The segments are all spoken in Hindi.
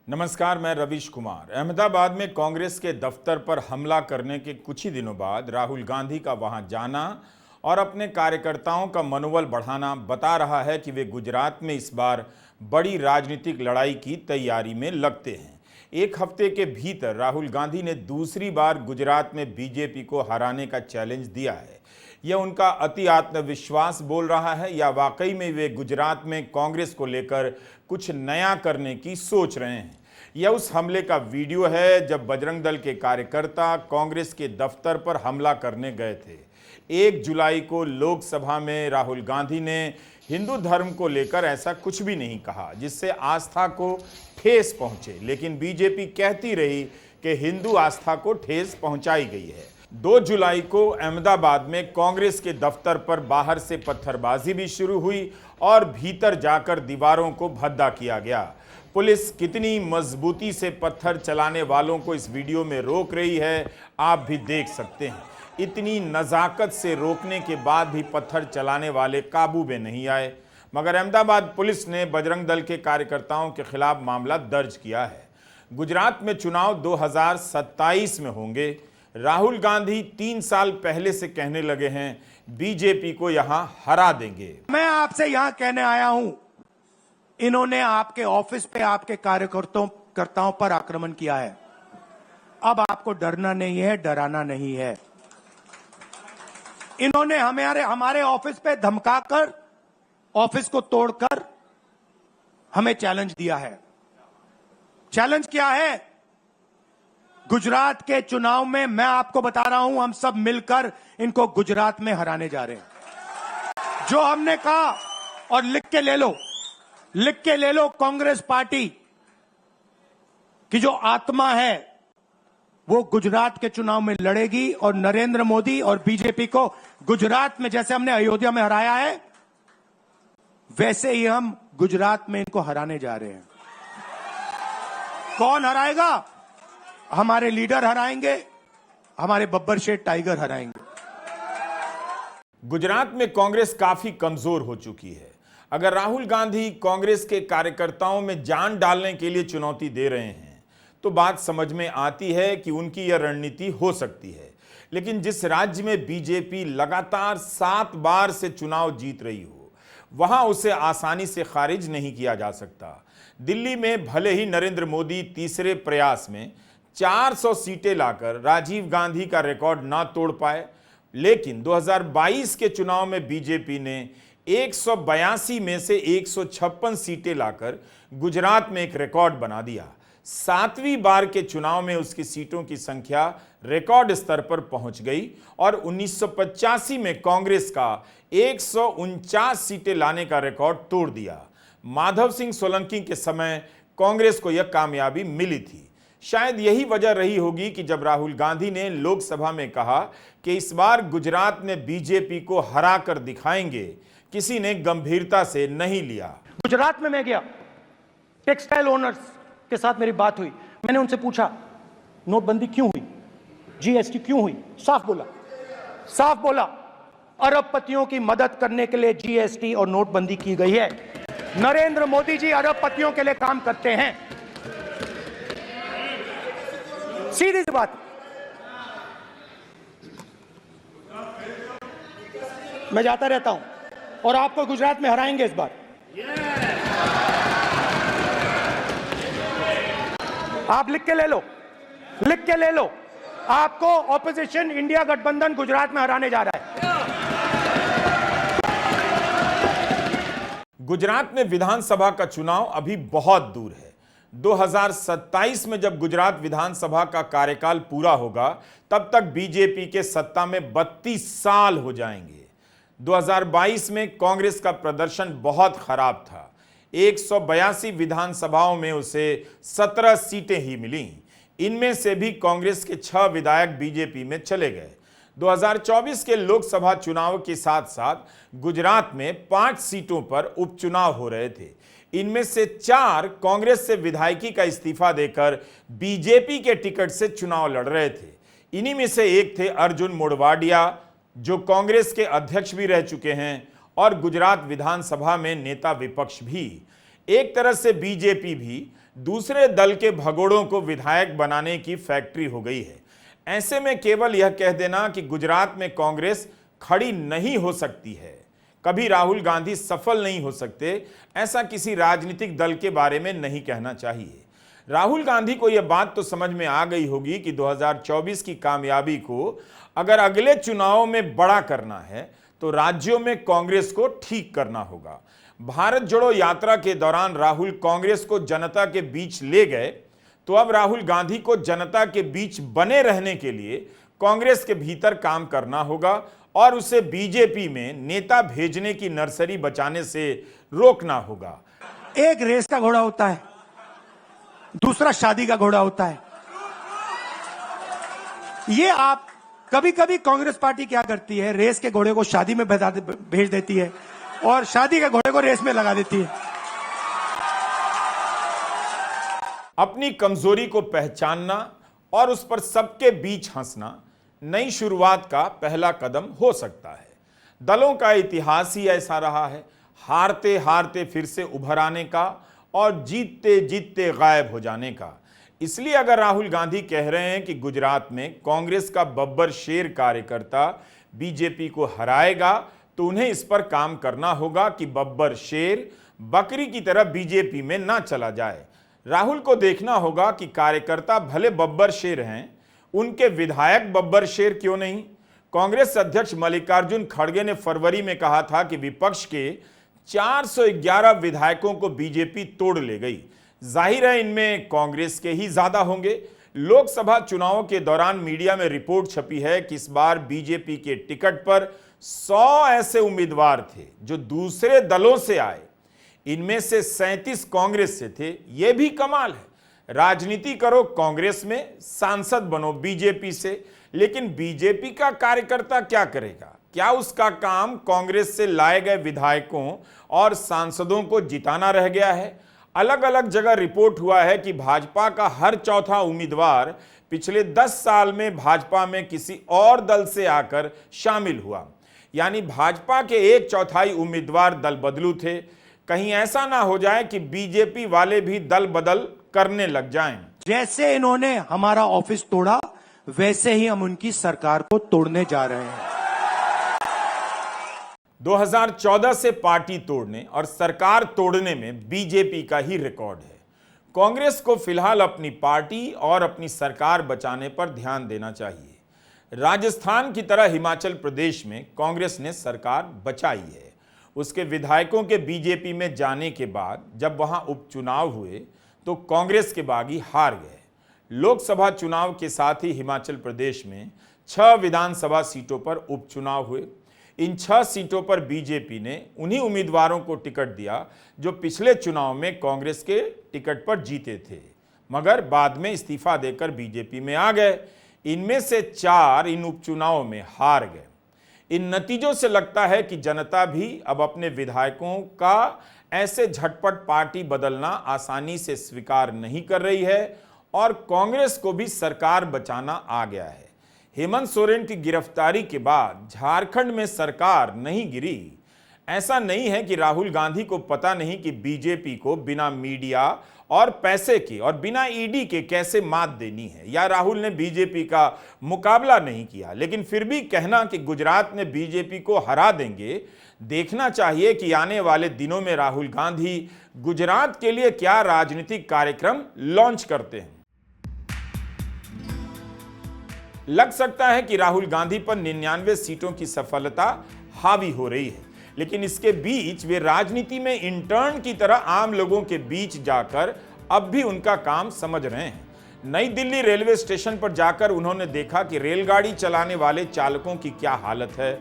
नमस्कार, मैं रवीश कुमार। अहमदाबाद में कांग्रेस के दफ्तर पर हमला करने के कुछ ही दिनों बाद राहुल गांधी का वहां जाना और अपने कार्यकर्ताओं का मनोबल बढ़ाना बता रहा है कि वे गुजरात में इस बार बड़ी राजनीतिक लड़ाई की तैयारी में लगते हैं। एक हफ्ते के भीतर राहुल गांधी ने दूसरी बार गुजरात में बीजेपी को हराने का चैलेंज दिया है। यह उनका अति आत्मविश्वास बोल रहा है या वाकई में वे गुजरात में कांग्रेस को लेकर कुछ नया करने की सोच रहे हैं? यह उस हमले का वीडियो है जब बजरंग दल के कार्यकर्ता कांग्रेस के दफ्तर पर हमला करने गए थे। 1 जुलाई को लोकसभा में राहुल गांधी ने हिंदू धर्म को लेकर ऐसा कुछ भी नहीं कहा जिससे आस्था को ठेस पहुंचे, लेकिन बीजेपी कहती रही कि हिंदू आस्था को ठेस पहुंचाई गई है। 2 जुलाई को अहमदाबाद में कांग्रेस के दफ्तर पर बाहर से पत्थरबाजी भी शुरू हुई और भीतर जाकर दीवारों को भद्दा किया गया। पुलिस कितनी मजबूती से पत्थर चलाने वालों को इस वीडियो में रोक रही है, आप भी देख सकते हैं। इतनी नज़ाकत से रोकने के बाद भी पत्थर चलाने वाले काबू में नहीं आए, मगर अहमदाबाद पुलिस ने बजरंग दल के कार्यकर्ताओं के खिलाफ मामला दर्ज किया है। गुजरात में चुनाव 2027 में होंगे। राहुल गांधी 3 साल पहले से कहने लगे हैं बीजेपी को यहां हरा देंगे। मैं आपसे यहां कहने आया हूं, इन्होंने आपके ऑफिस पे आपके कार्यकर्ताओं पर आक्रमण किया है। अब आपको डरना नहीं है, डराना नहीं है। इन्होंने हमारे ऑफिस पे धमकाकर, ऑफिस को तोड़कर हमें चैलेंज दिया है। चैलेंज क्या है? गुजरात के चुनाव में मैं आपको बता रहा हूं, हम सब मिलकर इनको गुजरात में हराने जा रहे हैं। जो हमने कहा, और लिख के ले लो, कांग्रेस पार्टी की जो आत्मा है वो गुजरात के चुनाव में लड़ेगी और नरेंद्र मोदी और बीजेपी को गुजरात में जैसे हमने अयोध्या में हराया है, वैसे ही हम गुजरात में इनको हराने जा रहे हैं। कौन हराएगा? हमारे लीडर हराएंगे, हमारे बब्बर शेठ टाइगर हराएंगे। गुजरात में कांग्रेस काफी कमजोर हो चुकी है। अगर राहुल गांधी कांग्रेस के कार्यकर्ताओं में जान डालने के लिए चुनौती दे रहे हैं तो बात समझ में आती है कि उनकी यह रणनीति हो सकती है। लेकिन जिस राज्य में बीजेपी लगातार 7 बार से चुनाव जीत रही हो, वहां उसे आसानी से खारिज नहीं किया जा सकता। दिल्ली में भले ही नरेंद्र मोदी तीसरे प्रयास में 400 सीटें लाकर राजीव गांधी का रिकॉर्ड ना तोड़ पाए, लेकिन 2022 के चुनाव में बीजेपी ने 182 में से 156 सीटें लाकर गुजरात में एक रिकॉर्ड बना दिया। 7वीं बार के चुनाव में उसकी सीटों की संख्या रिकॉर्ड स्तर पर पहुंच गई और 1985 में कांग्रेस का 149 सीटें लाने का रिकॉर्ड तोड़ दिया। माधव सिंह सोलंकी के समय कांग्रेस को यह कामयाबी मिली थी। शायद यही वजह रही होगी कि जब राहुल गांधी ने लोकसभा में कहा कि इस बार गुजरात में बीजेपी को हरा कर दिखाएंगे, किसी ने गंभीरता से नहीं लिया। गुजरात में मैं गया, टेक्सटाइल ओनर्स के साथ मेरी बात हुई। मैंने उनसे पूछा नोटबंदी क्यों हुई, जीएसटी क्यों हुई? साफ बोला अरबपतियों की मदद करने के लिए जीएसटी और नोटबंदी की गई है। नरेंद्र मोदी जी अरबपतियों के लिए काम करते हैं। सीधी सी बात। मैं जाता रहता हूं और आपको गुजरात में हराएंगे इस बार। आप लिख के ले लो, आपको ऑपोजिशन इंडिया गठबंधन गुजरात में हराने जा रहा है। गुजरात में विधानसभा का चुनाव अभी बहुत दूर है। 2027 में जब गुजरात विधानसभा का कार्यकाल पूरा होगा, तब तक बीजेपी के सत्ता में 32 साल हो जाएंगे। 2022 में कांग्रेस का प्रदर्शन बहुत खराब था। 182 विधानसभाओं में उसे 17 सीटें ही मिली। इनमें से भी कांग्रेस के 6 विधायक बीजेपी में चले गए। 2024 के लोकसभा चुनाव के साथ साथ गुजरात में 5 सीटों पर उपचुनाव हो रहे थे। इनमें से 4 कांग्रेस से विधायकी का इस्तीफा देकर बीजेपी के टिकट से चुनाव लड़ रहे थे। इन्हीं में से एक थे अर्जुन मोढवाडिया, जो कांग्रेस के अध्यक्ष भी रह चुके हैं और गुजरात विधानसभा में नेता विपक्ष भी। एक तरह से बीजेपी भी दूसरे दल के भगोड़ों को विधायक बनाने की फैक्ट्री हो गई है। ऐसे में केवल यह कह देना कि गुजरात में कांग्रेस खड़ी नहीं हो सकती है, कभी राहुल गांधी सफल नहीं हो सकते, ऐसा किसी राजनीतिक दल के बारे में नहीं कहना चाहिए। राहुल गांधी को यह बात तो समझ में आ गई होगी कि 2024 की कामयाबी को अगर अगले चुनावों में बड़ा करना है तो राज्यों में कांग्रेस को ठीक करना होगा। भारत जोड़ो यात्रा के दौरान राहुल कांग्रेस को जनता के बीच ले गए, तो अब राहुल गांधी को जनता के बीच बने रहने के लिए कांग्रेस के भीतर काम करना होगा और उसे बीजेपी में नेता भेजने की नर्सरी बचाने से रोकना होगा। एक रेस का घोड़ा होता है, दूसरा शादी का घोड़ा होता है। ये आप कभी कभी कांग्रेस पार्टी क्या करती है, रेस के घोड़े को शादी में भेज देती है और शादी के घोड़े को रेस में लगा देती है। अपनी कमजोरी को पहचानना और उस पर सबके बीच हंसना नई शुरुआत का पहला कदम हो सकता है। दलों का इतिहास ही ऐसा रहा है, हारते हारते फिर से उभर आने का और जीतते जीतते गायब हो जाने का। इसलिए अगर राहुल गांधी कह रहे हैं कि गुजरात में कांग्रेस का बब्बर शेर कार्यकर्ता बीजेपी को हराएगा, तो उन्हें इस पर काम करना होगा कि बब्बर शेर बकरी की तरह बीजेपी में ना चला जाए। राहुल को देखना होगा कि कार्यकर्ता भले बब्बर शेर हैं, उनके विधायक बब्बर शेर क्यों नहीं। कांग्रेस अध्यक्ष मल्लिकार्जुन खड़गे ने फरवरी में कहा था कि विपक्ष के 411 विधायकों को बीजेपी तोड़ ले गई। जाहिर है इनमें कांग्रेस के ही ज्यादा होंगे। लोकसभा चुनावों के दौरान मीडिया में रिपोर्ट छपी है कि इस बार बीजेपी के टिकट पर 100 ऐसे उम्मीदवार थे जो दूसरे दलों से आए, इनमें से 37 कांग्रेस से थे। यह भी कमाल है, राजनीति करो कांग्रेस में, सांसद बनो बीजेपी से, लेकिन बीजेपी का कार्यकर्ता क्या करेगा? क्या उसका काम कांग्रेस से लाए गए विधायकों और सांसदों को जिताना रह गया है? अलग अलग जगह रिपोर्ट हुआ है कि भाजपा का हर चौथा उम्मीदवार पिछले 10 साल में भाजपा में किसी और दल से आकर शामिल हुआ, यानी भाजपा के 1/4 उम्मीदवार दल बदलू थे। कहीं ऐसा ना हो जाए कि बीजेपी वाले भी दल बदल करने लग जाएं। जैसे इन्होंने हमारा ऑफिस तोड़ा, वैसे ही हम उनकी सरकार को तोड़ने जा रहे हैं। 2014 से पार्टी तोड़ने और सरकार तोड़ने में बीजेपी का ही रिकॉर्ड है। कांग्रेस को फिलहाल अपनी पार्टी और अपनी सरकार बचाने पर ध्यान देना चाहिए। राजस्थान की तरह हिमाचल प्रदेश में कांग्रेस ने सरकार बचाई है। उसके विधायकों के बीजेपी में जाने के बाद जब वहां उपचुनाव हुए तो कांग्रेस के बागी हार गए। लोकसभा चुनाव के साथ ही हिमाचल प्रदेश में 6 विधानसभा सीटों पर उपचुनाव हुए। इन 6 सीटों पर बीजेपी ने उन्हीं उम्मीदवारों को टिकट दिया जो पिछले चुनाव में कांग्रेस के टिकट पर जीते थे, मगर बाद में इस्तीफा देकर बीजेपी में आ गए। इनमें से 4 इन उपचुनावों में हार गए। इन नतीजों से लगता है कि जनता भी अब अपने विधायकों का ऐसे झटपट पार्टी बदलना आसानी से स्वीकार नहीं कर रही है और कांग्रेस को भी सरकार बचाना आ गया है। हेमंत सोरेन की गिरफ्तारी के बाद झारखंड में सरकार नहीं गिरी। ऐसा नहीं है कि राहुल गांधी को पता नहीं कि बीजेपी को बिना मीडिया और पैसे के और बिना ईडी के कैसे मात देनी है, या राहुल ने बीजेपी का मुकाबला नहीं किया, लेकिन फिर भी कहना कि गुजरात में बीजेपी को हरा देंगे। देखना चाहिए कि आने वाले दिनों में राहुल गांधी गुजरात के लिए क्या राजनीतिक कार्यक्रम लॉन्च करते हैं। लग सकता है कि राहुल गांधी पर 99 सीटों की सफलता हावी हो रही है, लेकिन इसके बीच वे राजनीति में इंटर्न की तरह आम लोगों के बीच जाकर अब भी उनका काम समझ रहे हैं। नई दिल्ली रेलवे स्टेशन पर जाकर उन्होंने देखा कि रेलगाड़ी चलाने वाले चालकों की क्या हालत है।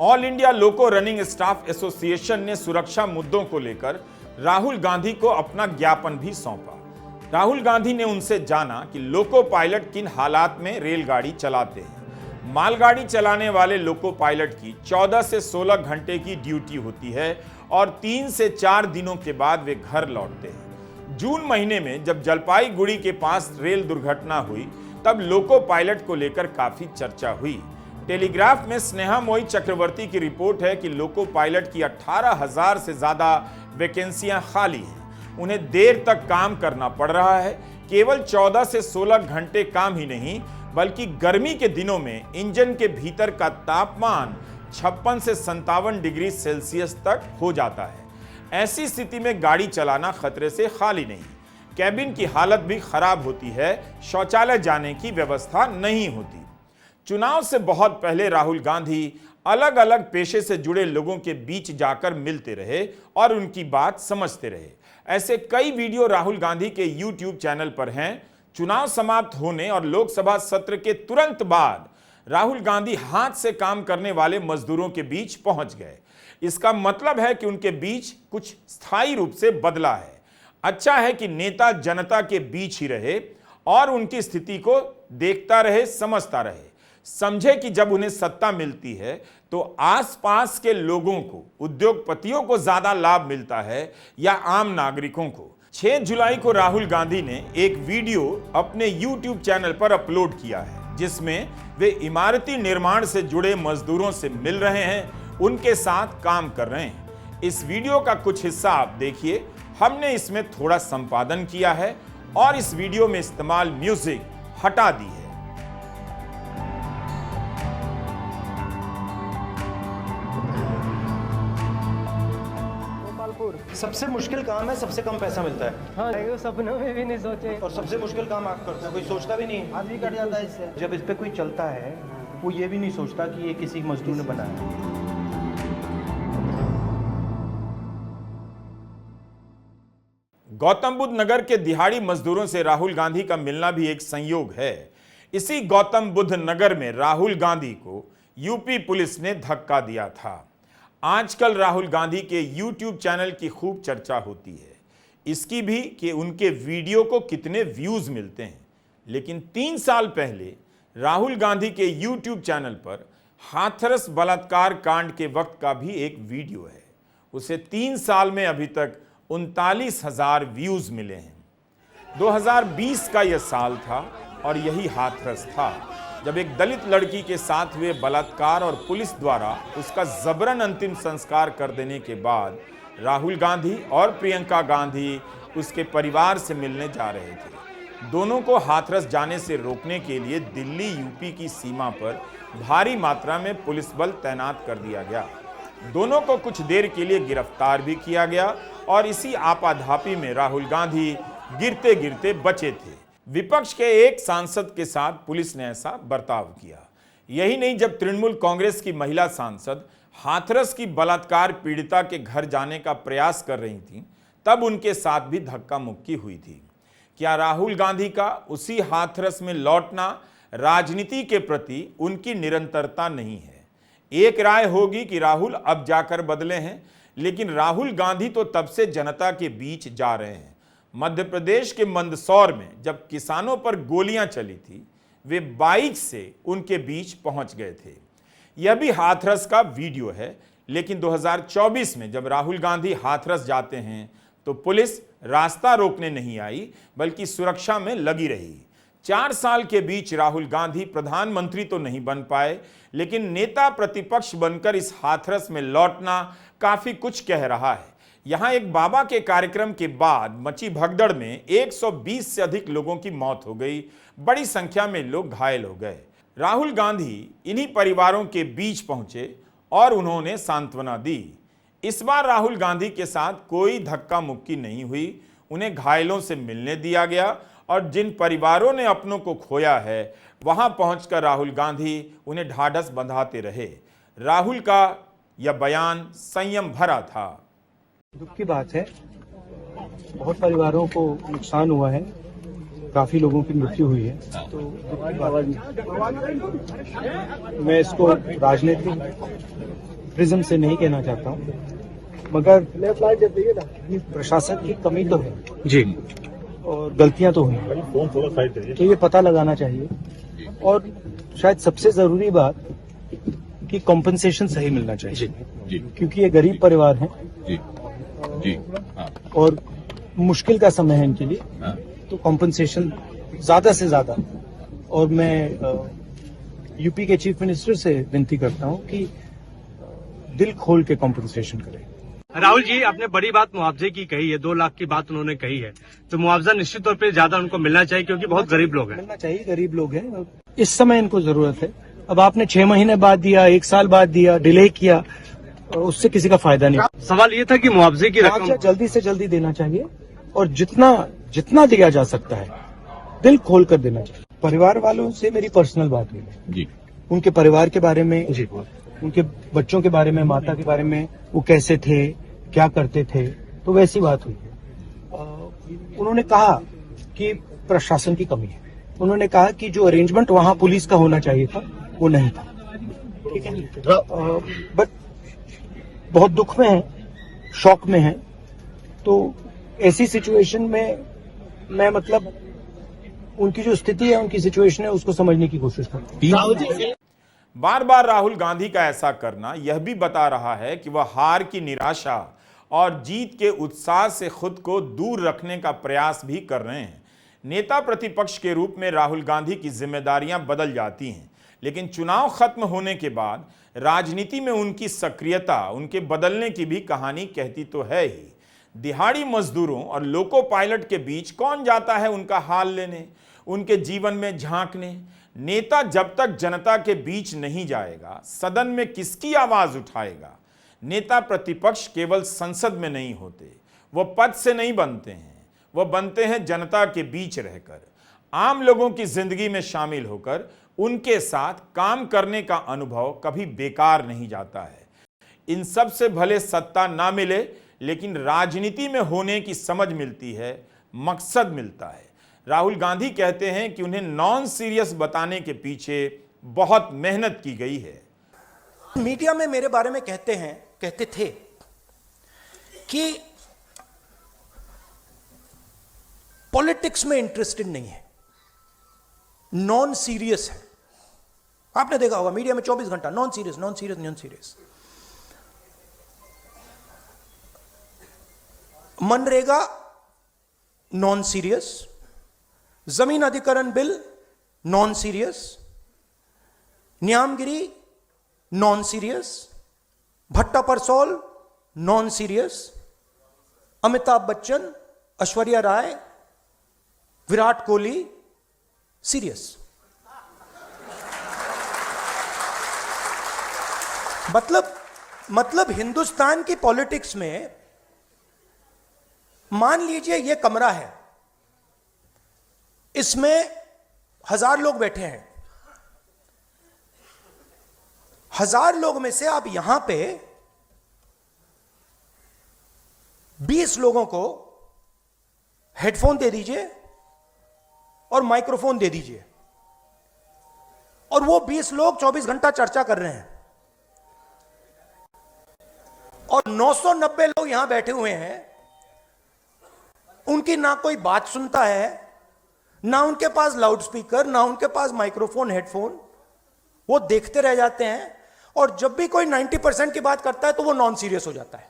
ऑल इंडिया लोको रनिंग स्टाफ एसोसिएशन ने सुरक्षा मुद्दों को लेकर राहुल गांधी को अपना ज्ञापन भी सौंपा। राहुल गांधी ने उनसे जाना कि लोको पायलट किन हालात में रेलगाड़ी चलाते हैं। मालगाड़ी चलाने वाले लोको पायलट की 14 से 16 घंटे की ड्यूटी होती है और 3 से 4 दिनों के बाद वे घर लौटते हैं। जून महीने में जब जलपाईगुड़ी के पास रेल दुर्घटना हुई तब लोको पायलट को लेकर काफी चर्चा हुई। टेलीग्राफ में स्नेहा मोई चक्रवर्ती की रिपोर्ट है कि लोको पायलट की 18,000 से ज्यादा वैकेंसियां खाली हैं। उन्हें देर तक काम करना पड़ रहा है। केवल 14 से 16 घंटे काम ही नहीं, बल्कि गर्मी के दिनों में इंजन के भीतर का तापमान 56 से 57 डिग्री सेल्सियस तक हो जाता है। ऐसी स्थिति में गाड़ी चलाना खतरे से खाली नहीं, कैबिन की हालत भी खराब होती है, शौचालय जाने की व्यवस्था नहीं होती। चुनाव से बहुत पहले राहुल गांधी अलग अलग पेशे से जुड़े लोगों के बीच जाकर मिलते रहे और उनकी बात समझते रहे। ऐसे कई वीडियो राहुल गांधी के YouTube चैनल पर हैं। चुनाव समाप्त होने और लोकसभा सत्र के तुरंत बाद राहुल गांधी हाथ से काम करने वाले मजदूरों के बीच पहुंच गए। इसका मतलब है कि उनके बीच कुछ स्थायी रूप से बदला है। अच्छा है कि नेता जनता के बीच ही रहे और उनकी स्थिति को देखता रहे, समझता रहे। समझे कि जब उन्हें सत्ता मिलती है तो आसपास के लोगों को, उद्योगपतियों को ज्यादा लाभ मिलता है या आम नागरिकों को। 6 जुलाई को राहुल गांधी ने एक वीडियो अपने YouTube चैनल पर अपलोड किया है, जिसमें वे इमारती निर्माण से जुड़े मजदूरों से मिल रहे हैं, उनके साथ काम कर रहे हैं। इस वीडियो का कुछ हिस्सा आप देखिए। हमने इसमें थोड़ा संपादन किया है और इस वीडियो में इस्तेमाल म्यूजिक हटा दी है। सबसे मुश्किल काम है, सबसे कम पैसा मिलता है। हाँ, वो सपनों में भी नहीं सोचे। और सबसे मुश्किल काम आप करते हो, कोई सोचता भी नहीं, आदमी कट जाता है इससे। जब इस पे कोई चलता है वो ये भी नहीं सोचता कि ये किसी मजदूर ने बनाया। गौतम बुद्ध नगर के दिहाड़ी मजदूरों से राहुल गांधी का मिलना भी एक संयोग है। इसी गौतम बुद्ध नगर में राहुल गांधी को यूपी पुलिस ने धक्का दिया था। आजकल राहुल गांधी के YouTube चैनल की खूब चर्चा होती है, इसकी भी कि उनके वीडियो को कितने व्यूज मिलते हैं। लेकिन 3 साल पहले राहुल गांधी के YouTube चैनल पर हाथरस बलात्कार कांड के वक्त का भी एक वीडियो है। उसे 3 साल में अभी तक 39,000 व्यूज मिले हैं। 2020 का यह साल था और यही हाथरस था जब एक दलित लड़की के साथ हुए बलात्कार और पुलिस द्वारा उसका जबरन अंतिम संस्कार कर देने के बाद राहुल गांधी और प्रियंका गांधी उसके परिवार से मिलने जा रहे थे। दोनों को हाथरस जाने से रोकने के लिए दिल्ली यूपी की सीमा पर भारी मात्रा में पुलिस बल तैनात कर दिया गया। दोनों को कुछ देर के लिए गिरफ्तार भी किया गया और इसी आपाधापी में राहुल गांधी गिरते गिरते बचे थे। विपक्ष के एक सांसद के साथ पुलिस ने ऐसा बर्ताव किया। यही नहीं, जब तृणमूल कांग्रेस की महिला सांसद हाथरस की बलात्कार पीड़िता के घर जाने का प्रयास कर रही थी, तब उनके साथ भी धक्का मुक्की हुई थी। क्या राहुल गांधी का उसी हाथरस में लौटना राजनीति के प्रति उनकी निरंतरता नहीं है? एक राय होगी कि राहुल अब जाकर बदले हैं, लेकिन राहुल गांधी तो तब से जनता के बीच जा रहे हैं। मध्य प्रदेश के मंदसौर में जब किसानों पर गोलियां चली थी, वे बाइक से उनके बीच पहुंच गए थे। यह भी हाथरस का वीडियो है। लेकिन 2024 में जब राहुल गांधी हाथरस जाते हैं तो पुलिस रास्ता रोकने नहीं आई, बल्कि सुरक्षा में लगी रही। 4 साल के बीच राहुल गांधी प्रधानमंत्री तो नहीं बन पाए, लेकिन नेता प्रतिपक्ष बनकर इस हाथरस में लौटना काफी कुछ कह रहा है। यहां एक बाबा के कार्यक्रम के बाद मची भगदड़ में 120 से अधिक लोगों की मौत हो गई, बड़ी संख्या में लोग घायल हो गए। राहुल गांधी इन्हीं परिवारों के बीच पहुंचे और उन्होंने सांत्वना दी। इस बार राहुल गांधी के साथ कोई धक्का मुक्की नहीं हुई, उन्हें घायलों से मिलने दिया गया और जिन परिवारों ने अपनों को खोया है वहां पहुंचकर राहुल गांधी उन्हें ढाढ़स बंधाते रहे। राहुल का यह बयान संयम भरा था। दुख की बात है, बहुत परिवारों को नुकसान हुआ है, काफी लोगों की मृत्यु हुई है, तो दुख की बात है। मैं इसको राजनीतिक प्रिज्म से नहीं कहना चाहता हूँ, मगर प्रशासन की कमी तो है जी और गलतियां तो हुई, तो ये पता लगाना चाहिए। और शायद सबसे जरूरी बात कि कॉम्पनसेशन सही मिलना चाहिए जी, क्योंकि ये गरीब परिवार हैं जी, और मुश्किल का समय है इनके लिए, तो कॉम्पनसेशन ज्यादा से ज्यादा। और मैं यूपी के चीफ मिनिस्टर से विनती करता हूं कि दिल खोल के कॉम्पनसेशन करें। राहुल जी, आपने बड़ी बात मुआवजे की कही है, 2 लाख की बात उन्होंने कही है, तो मुआवजा निश्चित तौर पे ज्यादा उनको मिलना चाहिए क्योंकि बहुत गरीब लोग हैं। मिलना चाहिए, गरीब लोग हैं, इस समय इनको जरूरत है। अब आपने 6 महीने बाद दिया, 1 साल बाद दिया, डिले किया, उससे किसी का फायदा नहीं। सवाल ये था कि मुआवजे की रकम जल्दी से जल्दी देना चाहिए और जितना दिया जा सकता है दिल खोल कर देना चाहिए। परिवार वालों से मेरी पर्सनल बात हुई जी, उनके परिवार के बारे में जी, उनके बच्चों के बारे में, माता के बारे में, वो कैसे थे, क्या करते थे, तो वैसी बात हुई। उन्होंने कहा कि प्रशासन की कमी है, उन्होंने कहा कि जो अरेंजमेंट वहां पुलिस का होना चाहिए था वो नहीं था, ठीक है। बट बहुत दुख में है, शॉक में है, तो ऐसी सिचुएशन में मैं मतलब उनकी जो स्थिति है, उनकी सिचुएशन है, उसको समझने की कोशिश करता हूं। बार बार राहुल गांधी का ऐसा करना यह भी बता रहा है कि वह हार की निराशा और जीत के उत्साह से खुद को दूर रखने का प्रयास भी कर रहे हैं। नेता प्रतिपक्ष के रूप में राहुल गांधी की जिम्मेदारियां बदल जाती हैं, लेकिन चुनाव खत्म होने के बाद राजनीति में उनकी सक्रियता उनके बदलने की भी कहानी कहती तो है ही। दिहाड़ी मजदूरों और लोको पायलट के बीच कौन जाता है उनका हाल लेने, उनके जीवन में झांकने। नेता जब तक जनता के बीच नहीं जाएगा, सदन में किसकी आवाज उठाएगा। नेता प्रतिपक्ष केवल संसद में नहीं होते, वह पद से नहीं बनते हैं, वह बनते हैं जनता के बीच रहकर, आम लोगों की जिंदगी में शामिल होकर। उनके साथ काम करने का अनुभव कभी बेकार नहीं जाता है। इन सब से भले सत्ता ना मिले, लेकिन राजनीति में होने की समझ मिलती है, मकसद मिलता है। राहुल गांधी कहते हैं कि उन्हें नॉन सीरियस बताने के पीछे बहुत मेहनत की गई है। मीडिया में मेरे बारे में कहते थे कि पॉलिटिक्स में इंटरेस्टेड नहीं है, नॉन सीरियस है। आपने देखा होगा मीडिया में 24 घंटा non serious. MNREGA non serious, जमीन अधिकरण bill non serious, Niyamgiri non serious, Bhatta Parsaul non serious, Amitabh Bachchan, Aishwarya Rai, Virat Kohli serious. मतलब हिंदुस्तान की पॉलिटिक्स में मान लीजिए यह कमरा है, इसमें 1000 लोग बैठे हैं। 1000 लोग में से आप यहां पे 20 लोगों को हेडफोन दे दीजिए और माइक्रोफोन दे दीजिए, और वो 20 लोग 24 घंटा चर्चा कर रहे हैं, और 990 लोग यहां बैठे हुए हैं। उनकी ना कोई बात सुनता है, ना उनके पास लाउड स्पीकर, ना उनके पास माइक्रोफोन, हेडफोन। वो देखते रह जाते हैं, और जब भी कोई 90% की बात करता है तो वो नॉन सीरियस हो जाता है।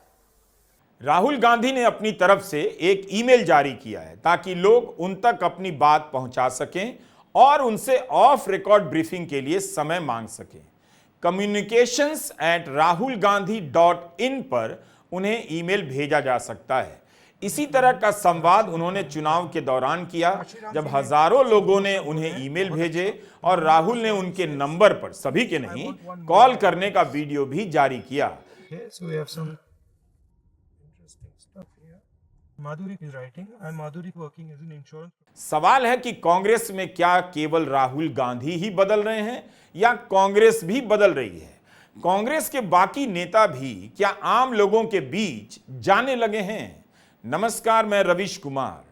राहुल गांधी ने अपनी तरफ से एक ईमेल जारी किया है ताकि लोग उन तक अपनी बात पहुंचा सकें और उनसे ऑफ रिकॉर्ड ब्रीफिंग के लिए समय मांग सकें। communications@rahulgandhi.in पर उन्हें ईमेल भेजा जा सकता है। इसी तरह का संवाद उन्होंने चुनाव के दौरान किया, जब हजारों लोगों ने उन्हें ईमेल भेजे और राहुल ने उनके नंबर पर, सभी के नहीं, कॉल करने का वीडियो भी जारी किया। सवाल है कि कांग्रेस में क्या केवल राहुल गांधी ही बदल रहे हैं या कांग्रेस भी बदल रही है? कांग्रेस के बाकी नेता भी क्या आम लोगों के बीच जाने लगे हैं? नमस्कार, मैं रविश कुमार।